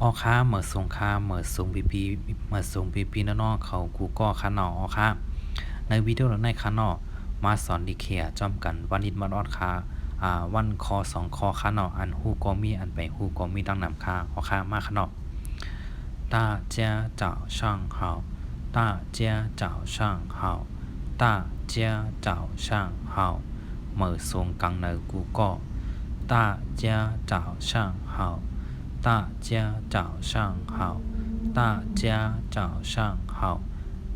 ออค้าเหมือสงค้าเหมือสงพีเหมือสงพีน้องๆเขากูก็คานออค้าในวิดีโอในคานอมาสอนดีเคียจอมกันวันนิดมันออดค้าวันคอ2 คอคานออันฮู้ก็มีอันไปฮู้ก็มีดังนำค้าออค้ามาคานอ大家早上好大家早上好大家早上好mở xuống căng nở cú cọ大家早上好大家早上好大家早上好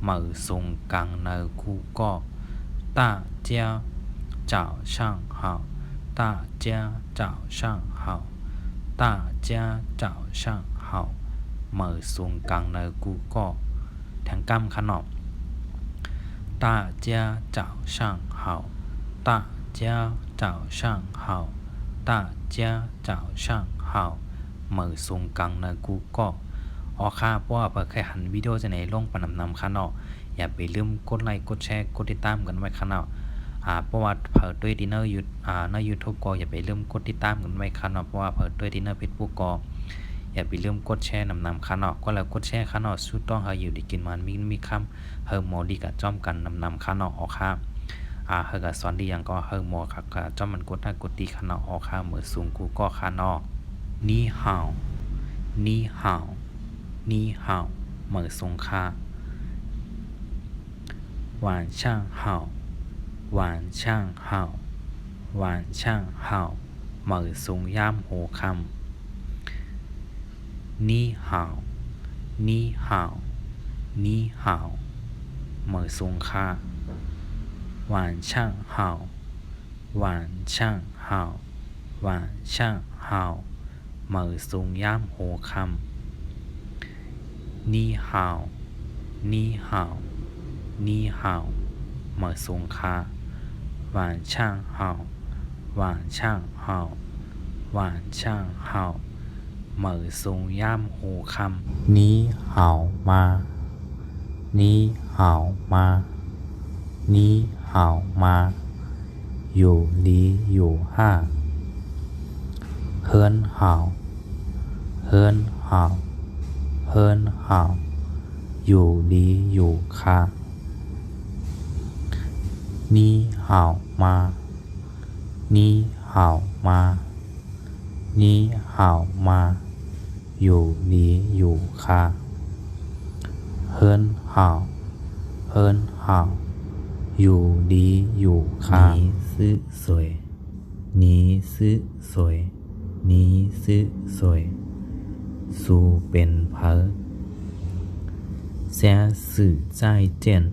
mở xuống căng nở cú cọ大家早上好大家早上好大家早上好mở xuống căng nở cú cọ thằng cam khăn nọ大家早上好大家早上好大家早上好mở xuống căng nở cú cọออค่าเพราะว่าเปิดแค่หันวิดีโอจะไหนลงปนำค่ะเนาะอย่าไปลืมกดไลค์กดแชร์กดติดตามกันไว้ค่ะเนาะเพราะว่าเปิดด้วยดินเนอร์ใน YouTube ก็อย่าไปลืมกดติดตามกันไว้ค่ะเนาะเพราะว่าเปิดด้วยดินเนอร์ Facebook ก็อย่าไปลืมกดแชร์นำค่ะเนาะก็แล้วกดแชร์ค่ะเนาะสุดต้องเฮาอยู่ดีกินมันมีคำเฮาหมอดีกับจ้อมกันนำค่ะเนาะออค่าเฮาก็สอนดีอย่างก็เฮาหมอค่ะก็จ้อมมันกดกดดีค่ะเนาะออค่ามือสูงกูก็ค่ะเนาะนี่ฮาวนี่ฮาว你好mở xuống kha 晚上好晚上好晚上好mở xuống yam hồ kham 你好你好你好mở xuống kha 晚上好晚上好晚上好mở xuống yam hồ kham你好你好你好mở xuống kha 晚上好晚上好晚上好mở xuống yam hồ kham 你好吗你好吗你好吗有理有哈很好很好很好有理有卡你好吗你好吗你好吗有理有卡很好很好有理有卡你是谁你是谁你是谁苏เป็นเพอ下次再见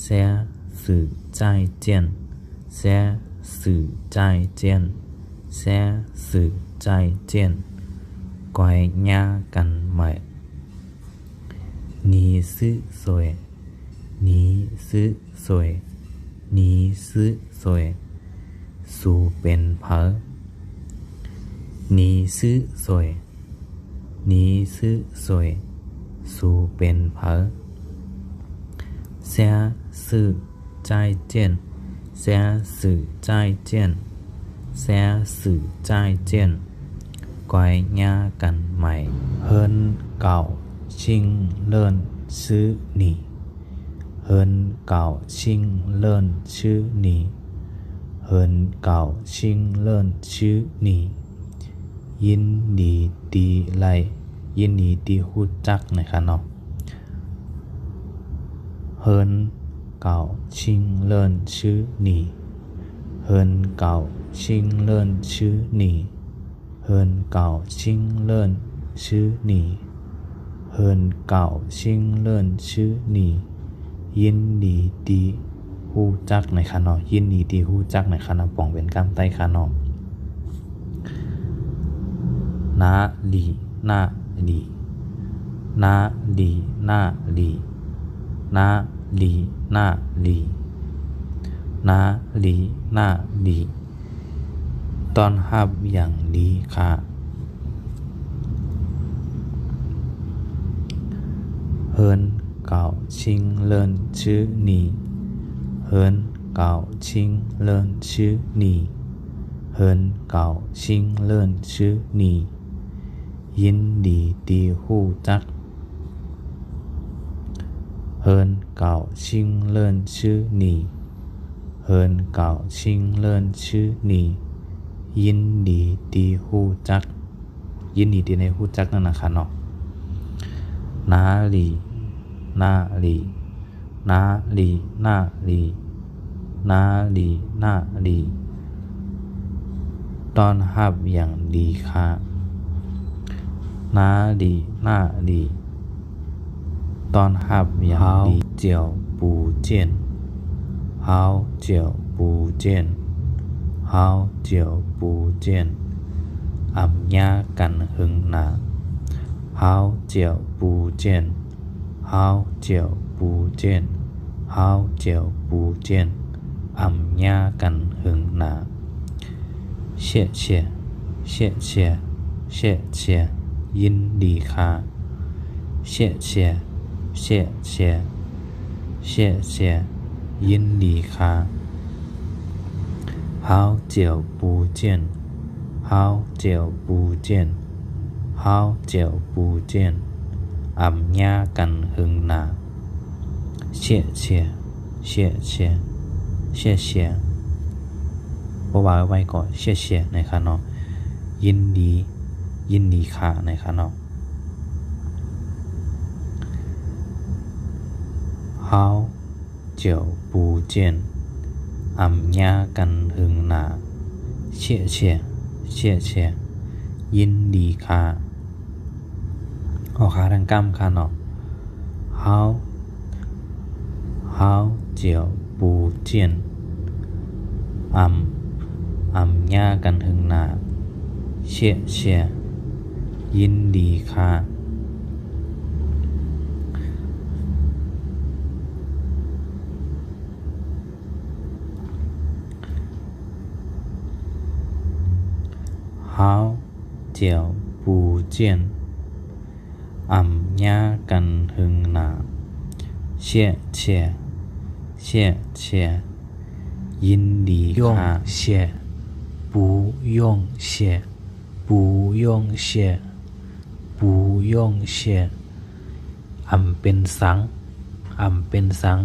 下次再见下次再见下次再见quay nhaกันใหม่你是谁你是谁你是谁苏เป็นเพอ你是谁你是谁苏เป็นเพอ下次再见下次再见下次再见quay nhaกันใหม่很高兴认识你很高兴认识你很高兴认识你ยินดีดีไรยินดีดีฮู้จักนะคะเนาะเฮินเก่าชิงเลินชื่อหนีเฮินเก่าชิงเลินชื่อหนีเฮินเก่าชิงเลินชื่อหนีเฮินเก่าชิงเลินชื่อหนียินดีดีฮู้จักนะคะเนาะยินดีดีฮู้จักนะคะเนาะป่องเป็นกำไต้ค่ะเนาะนาลีนาลีนาลีนาลีนาลีนาลีนาลีนาลีตอนรับอย่างดีค่ะเฮินเก่าชิงเลินชื่อหนีเฮินเก่าชิงเลินชื่อหนีเฮินเก่าชิงเลินชื่อหนี ยินดีที่ฮู้จักเฮินเก่าชิงเลินชื่อนี่เฮินเก่าชิงเลินชื่อนี่ยินดีที่ฮู้จักยินดีที่ในฮู้จักนั่นนะคะเนาะนาลีนาลีนาลีนาลีนาลีนาลีตอนรับอย่างดีค่ะนาลีนาลีตอนรับอย่างดีเจียวปูเจียน好久不见好久不见อำยากันหึงหนา好久不见好久不见好久不见อำยากันหึงหนา谢谢谢谢谢谢ยินดีค่ะ谢谢谢谢谢谢ยินดีค่ะ好久不见好久不见好久不见อำยากันหึงหนา谢谢谢谢谢谢บ่ว่าไว้ก่อน谢谢นะคะเนาะยินดียินดีค่ะนะคะเนาะ好久不见อำยากันหึงหนา谢谢谢谢ยินดีค่ะเอาขาทางกำค่ะเนาะ好好久不见อำยากันหึงหนา谢谢ยินดีค่ะ好久不见อำยากันหึงหนา谢谢谢谢ยินดีค่ะ谢不用谢不用谢不用谢อำเป็นสังอำเป็นสัง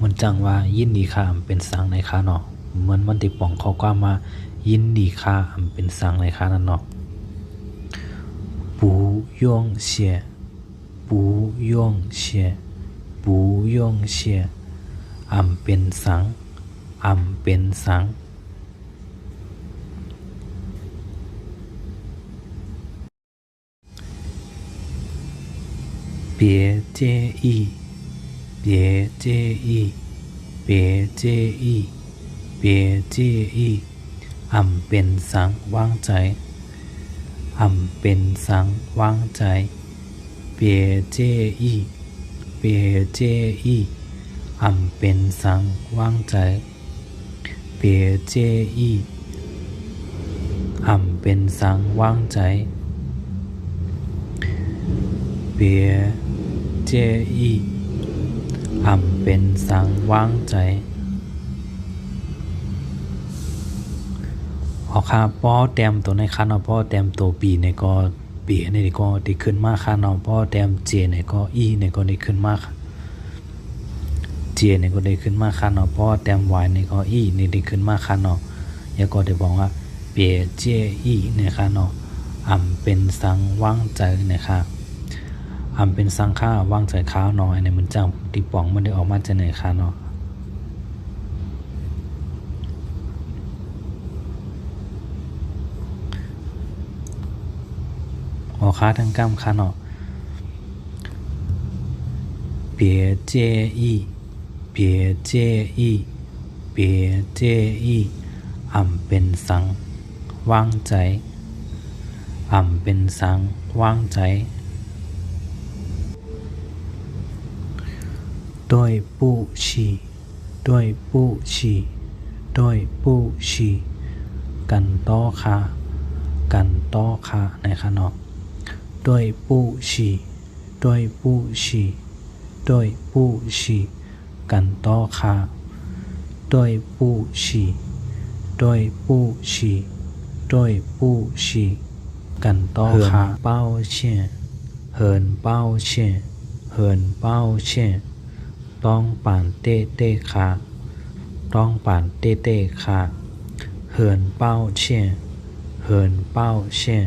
มันจังว่ายินดีค่ะอำเป็นสังในค่ะเนาะเหมือนมันติป่องข้อความมายินดีค่ะอำเป็นสังในค่ะนั่นเนาะ不用谢不用谢不用谢อำเป็นสังอำเป็นสัง别介意别介意别介意别介意อำเป็นสังวางใจอำเป็นสังวางใจ别介意别介意อำเป็นสังวางใจ别介意อำเป็นสังวางใจ别介意อำเป็นสังวางใจออกค่ะป้อแต้มตัวในคันเอาป้อแต้มตัวปีในก็เปียในก็ได้ขึ้นมากค่ะเนาะป้อแต้มเจในก็อีในก็ได้ขึ้นมากเจในก็ได้ขึ้นมากค่ะเนาะป้อแต้มวายในก็อีในได้ขึ้นมากค่ะเนาะแล้วก็ได้บอกว่าเปียเจอีนะคะเนาะอำเป็นสังวางใจนะคะอำเป็นสังค่าวางใจข้าวเนาะอันนี้มันจังที่ป่องมันได้ออกมาจากไหนค่ะเนาะออกขาทั้งกำค่ะเนาะ别介意别介意别介意อำเป็นสังวางใจอำเป็นสังวางใจด้วยผู้ชีด้วยผู้ชีด้วยผู้ชีกันต่อค่ะกันต่อค่ะนะคะเนาะด้วยผู้ชีด้วยผู้ชีด้วยผู้ชีกันต่อค่ะด้วยผู้ชีด้วยผู้ชีด้วยผู้ชี กันต่อค่ะเป้าเชี่ยเหินเป้าเชี่ยเหินเป้าเชี่ยต้องป่านเต้เต้ค่ะต้องป่านเต้เต้ค่ะเหินเป้าเชี่ยเหินเป้าเชี่ย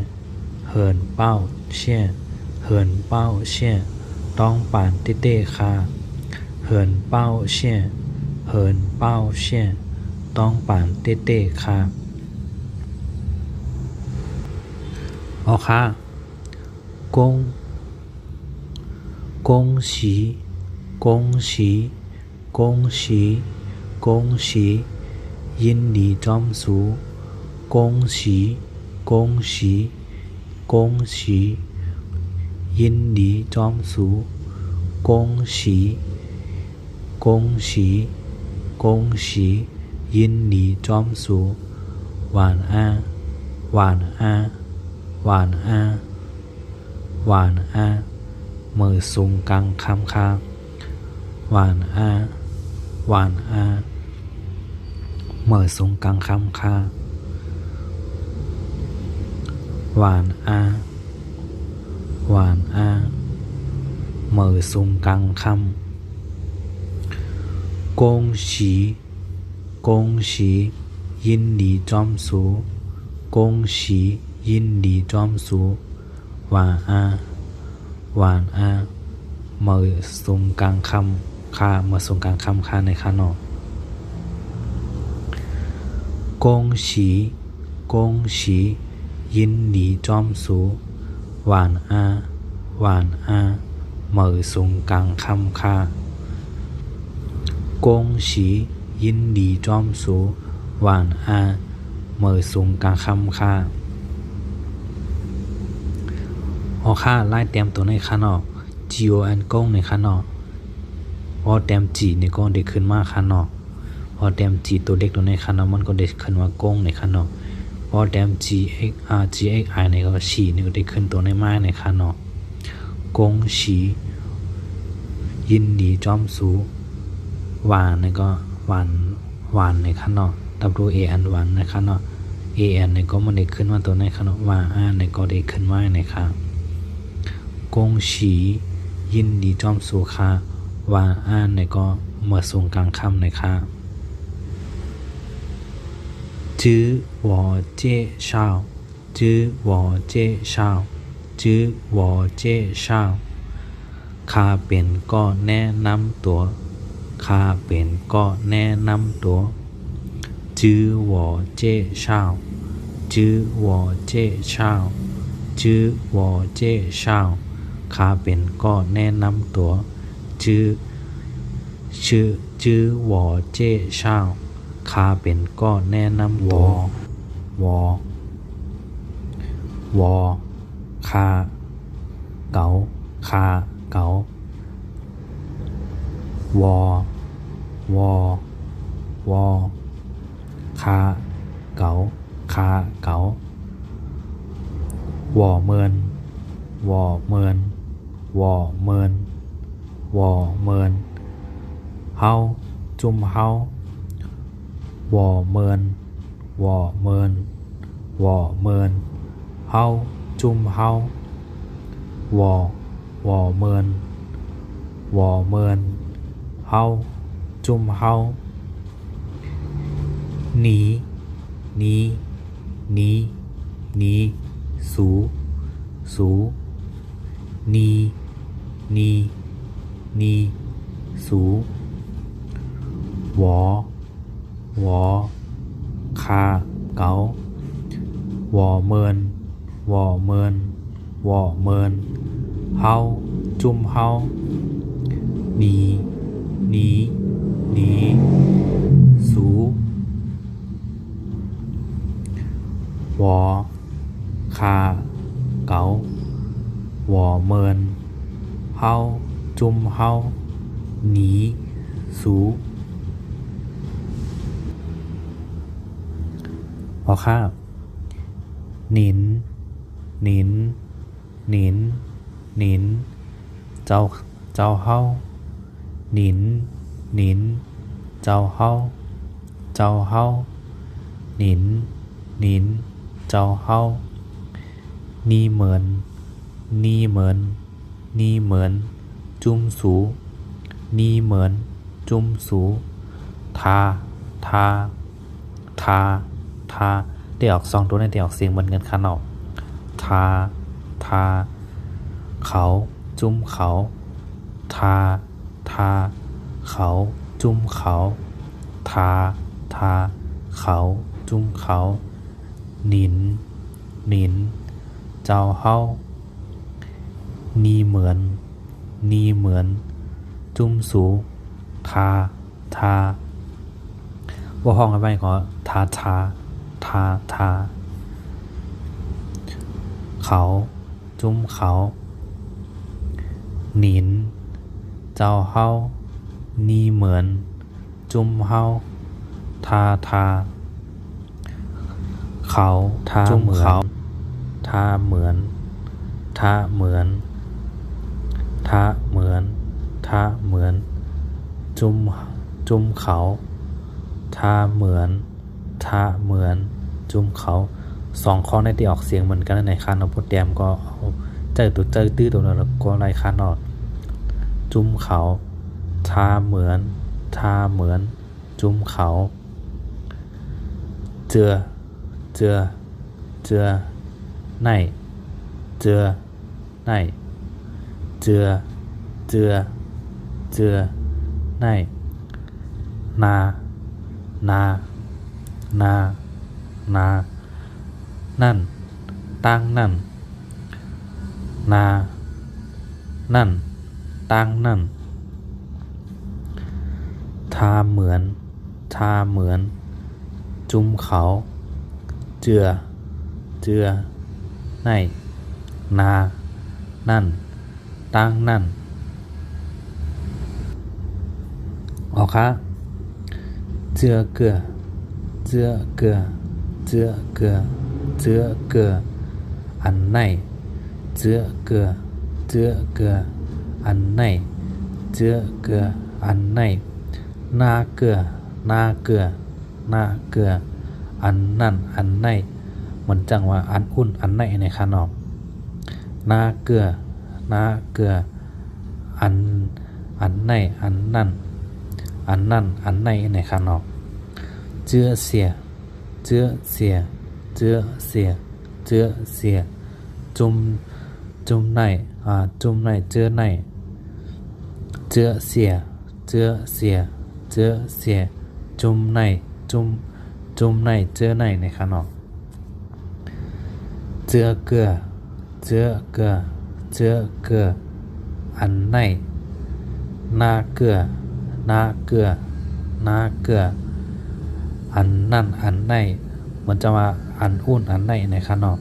เหินเป้าเชี่ยเหินเป้าเชี่ยต้องป่านเต้เต้ค่ะเหินเป้าเชี่ยเหินเป้าเชี่ยต้องป่านเต้เต้ค่ะอ๋อค่ะ恭恭喜恭喜恭喜恭喜ยินดีจอมสู恭喜恭喜恭喜ยินดีจอมสู恭喜恭喜恭喜ยินดีจอมสูหวานอาหวานอาหวานอาหวานอามือสูงกลางคำคาหวานอาหวานอามือสูงกลางคำคาหวานอาหวานอามือสูงกลางคำ恭喜恭喜ยินดีจอมสู恭喜ยินดีจอมสูหวานอาหวานอามือสูงกลางคำคามือสูงกลางคำคาในคานอ恭喜恭喜ยินดีจอมสูหวานอาหวานอามือสูงกลางคำคา恭喜ยินดีจอมสูหวานอามือสูงกลางคำคาพอค่าไล่เต็มตัวในข้างนอก GON กงในข้างนอกพอเต็ม G ในก็เด็กขึ้นมาข้างนอกพอเต็ม G ตัวเล็กตัวในข้างนอกมันก็เด็กขึ้นว่ากงในข้างนอกพอเต็ม GXI ในก็ฉีนี่ก็เด็กขึ้นตัวในไม้ในข้างนอกกงฉียินดีจอมสูหวานในก็หวานในข้างนอก WAN หวานในข้างนอก AN ในก็มันเด็กขึ้นมาตัวในข้างนอกว่าในก็เด็กขึ้นมาในข้างกงฉียินดีจอมสูค่ะว่าในก็เมื่อสูงกลางค่ำในค่ะจื้อวอเจ้เช่าจื้อวอเจ้เช่าจื้อวอเจ้เช่าข้าเป็นก็แนะนำตัวข้าเป็นก็แนะนำตัวจื้อวอเจ้เช่าจื้อวอเจ้เช่าจื้อวอเจ้เช่าข้าเป็นก็แนะนำตัวจื้อวอเจ้เช่าข้าเป็นก็แนะนำตัววอข้าเก๋าข้าเก๋าวอข้าเก๋าข้าเก๋าวอเมินเฮาจุ่มเฮาวอเมินเฮาจุ่มเฮาวอเมินเฮาจุ่มเฮาหนีสูนีสูวอข้าเก๋าวอเมินเฮาจุ่มเฮาหนีสูวอข้าเก๋าวอเมินเฮาจุ่มเฮาหนีสูพอข้าหนินเจ้าเฮาหนินเจ้าเฮาหนินเจ้าเฮา นีเหมือนนีเหมือนนีเหมือนจุ้มสูนีเหมือนจุ้มสูทาทาทาทาได้ออก2ตัวในได้ออกเสียงเหมือนกันค่ะเนาะทาทาเขาจุ้มเขาทาทาเขาจุ้มเขาทาทาเขาจุ้มเขาหนินหนินเจ้าเฮานีเหมือนนีเหมือนจุ้มสูทาทาว่าห้องอะไรขอทาทาทาทาเขาจุ้มเขาหนินเจ้าเฮานีเหมือนจุ้มเฮาทาทาเขาทาเหมือนทาเหมือนทาเหมือนทาเหมือนทาเหมือนจุ้มเขาทาเหมือนทาเหมือนจุ้มเขา2ข้อในที่ออกเสียงเหมือนกันในคานอโปรแกรมก็เจอตื้อตัวแล้วก็ไรคานอดจุ้มเขาทาเหมือนทาเหมือนจุ้มเขาเจือเจือเจือในเจือในเจือเจือเจือในนานานานานั่นตั้งนั่นนานั่นตั้งนั่นทาเหมือนทาเหมือนจุ้มเขาเจือเจือในนานั่นตั้งนั่นออกค่ะเจือเกือเจือเกือเจือเกือเจือเกืออันไหนเจือเกือเจือเกืออันไหนเจือเกืออันไหนนาเกือนาเกือนาเกืออันนั่นอันไหนเหมือนจังว่าอันอุ่นอันไหนในคานอมนาเกือนาเกืออันไหนอันนั่นอันนั่นอันไหนในคานอมเจือเสียเจือเสียเจือเสียเจือเสียจุ่มในจุ่มในเจือในเจือเสียเจือเสียเจือเสียจุ่มในจุ่มในเจือในในคานอมเจือเกือเจือเกือเจือเกืออันไหนนาเกือนาเกือนาเกืออันนั่นอันไหนเหมือนจะว่าอันอุ่นอันไหนในคานอม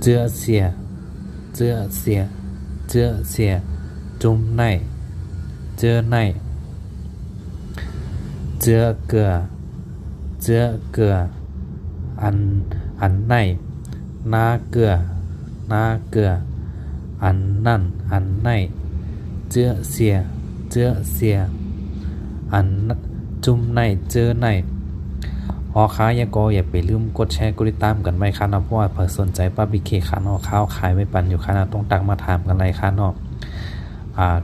เจือเสียเจือเสียเจือเสียจุ่มในเจือในเจือเกือเจือเกืออันไหนนาเกือนาเกืออันนั่นอันไหนเจือเสียเจือเสียอันจุ่มในเจือในค้าอย่าไปลืมกดแชร์กดติดตามกันไว้ค่ะเนาะเพราะว่าเผื่อสนใจป้าบิเคค่ะเนาะข้าวขายไม่ปันอยู่ค่ะเนาะต้องตักมาถามกันเลยค่ะเนาะ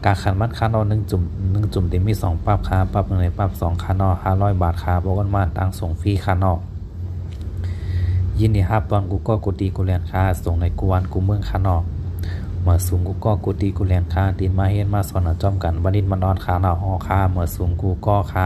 การขันมัดค่ะเนาะ1 จุ่มที่มี2ปรับค่ะปรับ1เลยปรับ2ค่ะเนาะ500 บาทค่ะบอกกันมาตังส่งฟรีค่ะเนาะยินดีครับตอนกูก็กูตีกูเรียนค่ะส่งในกูวันกูเมืองค่ะเนาะเมื่อสูงกูก็กูตีกูเรียนค่ะดินมาเฮ็ดมาสอนจอมกันบัดนี้มันนอนค่ะเนาะค่ะเมื่อสูงกูก็ค่ะ